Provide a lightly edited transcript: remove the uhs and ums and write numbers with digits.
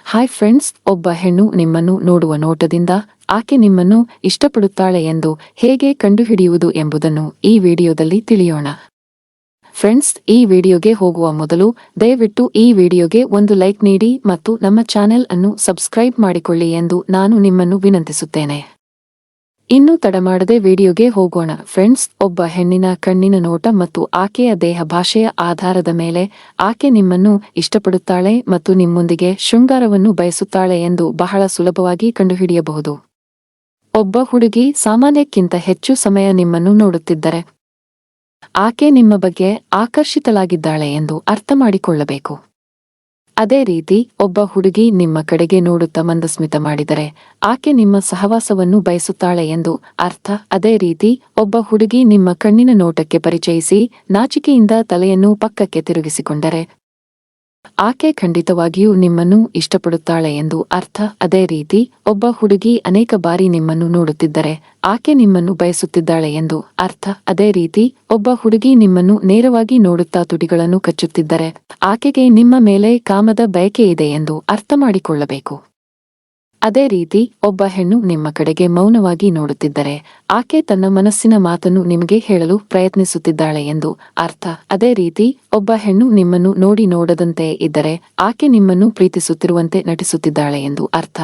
Hi friends, ಒಬ್ಬ ಹೆಣ್ಣು ನಿಮ್ಮನ್ನು ನೋಡುವ ನೋಟದಿಂದ ಆಕೆ ನಿಮ್ಮನ್ನು ಇಷ್ಟಪಡುತ್ತಾಳೆ ಎಂದು ಹೇಗೆ ಕಂಡುಹಿಡಿಯುವುದು ಎಂಬುದನ್ನು ಈ ವಿಡಿಯೋದಲ್ಲಿ ತಿಳಿಯೋಣ. ಫ್ರೆಂಡ್ಸ್, ಈ ವಿಡಿಯೋಗೆ ಹೋಗುವ ಮೊದಲು ದಯವಿಟ್ಟು ಈ ವಿಡಿಯೋಗೆ ಒಂದು ಲೈಕ್ ನೀಡಿ ಮತ್ತು ನಮ್ಮ ಚಾನೆಲ್ ಅನ್ನು ಸಬ್ಸ್ಕ್ರೈಬ್ ಮಾಡಿಕೊಳ್ಳಿ ಎಂದು ನಾನು ನಿಮ್ಮನ್ನು ವಿನಂತಿಸುತ್ತೇನೆ. ಇನ್ನು ತಡಮಾಡದೆ ವಿಡಿಯೋಗೆ ಹೋಗೋಣ. ಫ್ರೆಂಡ್ಸ್, ಒಬ್ಬ ಹೆಣ್ಣಿನ ಕಣ್ಣಿನ ನೋಟ ಮತ್ತು ಆಕೆಯ ದೇಹ ಭಾಷೆಯ ಆಧಾರದ ಮೇಲೆ ಆಕೆ ನಿಮ್ಮನ್ನು ಇಷ್ಟಪಡುತ್ತಾಳೆ ಮತ್ತು ನಿಮ್ಮೊಂದಿಗೆ ಶೃಂಗಾರವನ್ನು ಬಯಸುತ್ತಾಳೆ ಎಂದು ಬಹಳ ಸುಲಭವಾಗಿ ಕಂಡುಹಿಡಿಯಬಹುದು. ಒಬ್ಬ ಹುಡುಗಿ ಸಾಮಾನ್ಯಕ್ಕಿಂತ ಹೆಚ್ಚು ಸಮಯ ನಿಮ್ಮನ್ನು ನೋಡುತ್ತಿದ್ದರೆ ಆಕೆ ನಿಮ್ಮ ಬಗ್ಗೆ ಆಕರ್ಷಿತಳಾಗಿದ್ದಾಳೆ ಎಂದು ಅರ್ಥ ಮಾಡಿಕೊಳ್ಳಬೇಕು. ಅದೇ ರೀತಿ ಒಬ್ಬ ಹುಡುಗಿ ನಿಮ್ಮ ಕಡೆಗೆ ನೋಡುತ್ತಾ ಮಂದಸ್ಮಿತ ಮಾಡಿದರೆ ಆಕೆ ನಿಮ್ಮ ಸಹವಾಸವನ್ನು ಬಯಸುತ್ತಾಳೆ ಎಂದು ಅರ್ಥ. ಅದೇ ರೀತಿ ಒಬ್ಬ ಹುಡುಗಿ ನಿಮ್ಮ ಕಣ್ಣಿನ ನೋಟಕ್ಕೆ ಪರಿಚಯಿಸಿ ನಾಚಿಕೆಯಿಂದ ತಲೆಯನ್ನು ಪಕ್ಕಕ್ಕೆ ತಿರುಗಿಸಿಕೊಂಡರೆ ಆಕೆ ಖಂಡಿತವಾಗಿಯೂ ನಿಮ್ಮನ್ನು ಇಷ್ಟಪಡುತ್ತಾಳೆ ಎಂದು ಅರ್ಥ. ಅದೇ ರೀತಿ ಒಬ್ಬ ಹುಡುಗಿ ಅನೇಕ ಬಾರಿ ನಿಮ್ಮನ್ನು ನೋಡುತ್ತಿದ್ದರೆ ಆಕೆ ನಿಮ್ಮನ್ನು ಬಯಸುತ್ತಿದ್ದಾಳೆ ಎಂದು ಅರ್ಥ. ಅದೇ ರೀತಿ ಒಬ್ಬ ಹುಡುಗಿ ನಿಮ್ಮನ್ನು ನೇರವಾಗಿ ನೋಡುತ್ತಾ ತುಟಿಗಳನ್ನು ಕಚ್ಚುತ್ತಿದ್ದರೆ ಆಕೆಗೆ ನಿಮ್ಮ ಮೇಲೆ ಕಾಮದ ಬಯಕೆ ಇದೆ ಎಂದು ಅರ್ಥ ಮಾಡಿಕೊಳ್ಳಬೇಕು. ಅದೇ ರೀತಿ ಒಬ್ಬ ಹೆಣ್ಣು ನಿಮ್ಮ ಕಡೆಗೆ ಮೌನವಾಗಿ ನೋಡುತ್ತಿದ್ದರೆ ಆಕೆ ತನ್ನ ಮನಸ್ಸಿನ ಮಾತನ್ನು ನಿಮಗೆ ಹೇಳಲು ಪ್ರಯತ್ನಿಸುತ್ತಿದ್ದಾಳೆ ಎಂದು ಅರ್ಥ. ಅದೇ ರೀತಿ ಒಬ್ಬ ಹೆಣ್ಣು ನಿಮ್ಮನ್ನು ನೋಡದಂತೆ ಇದ್ದರೆ ಆಕೆ ನಿಮ್ಮನ್ನು ಪ್ರೀತಿಸುತ್ತಿರುವಂತೆ ನಟಿಸುತ್ತಿದ್ದಾಳೆ ಎಂದು ಅರ್ಥ.